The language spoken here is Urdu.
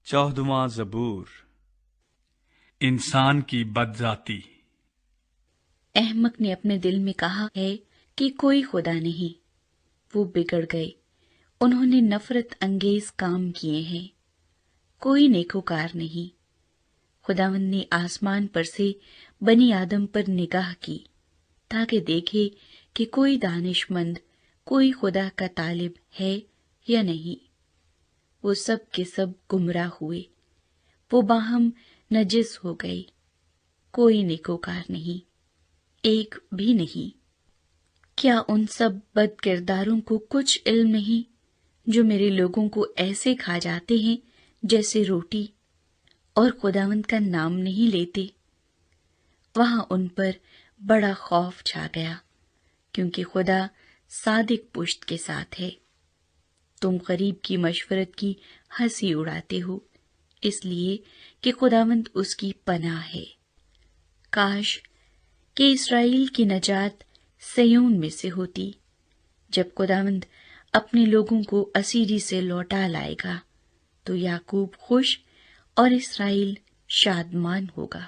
14واں زبور۔ انسان کی بدذاتی۔ احمق نے اپنے دل میں کہا ہے کہ کوئی خدا نہیں۔ وہ بگڑ گئے، انہوں نے نفرت انگیز کام کیے ہیں، کوئی نیکوکار نہیں۔ خداوند نے آسمان پر سے بنی آدم پر نگاہ کی تاکہ دیکھے کہ کوئی دانش مند، کوئی خدا کا طالب ہے یا نہیں۔ وہ سب کے سب گمراہ ہوئے، وہ باہم نجس ہو گئے، کوئی نیکوکار نہیں، ایک بھی نہیں۔ کیا ان سب بد کرداروں کو کچھ علم نہیں جو میرے لوگوں کو ایسے کھا جاتے ہیں جیسے روٹی، اور خداوند کا نام نہیں لیتے؟ وہاں ان پر بڑا خوف چھا گیا، کیونکہ خدا صادق پشت کے ساتھ ہے۔ تم غریب کی مشورت کی ہنسی اڑاتے ہو، اس لیے کہ خداوند اس کی پناہ ہے۔ کاش کہ اسرائیل کی نجات سیون میں سے ہوتی۔ جب خداوند اپنے لوگوں کو اسیری سے لوٹا لائے گا تو یعقوب خوش اور اسرائیل شادمان ہوگا۔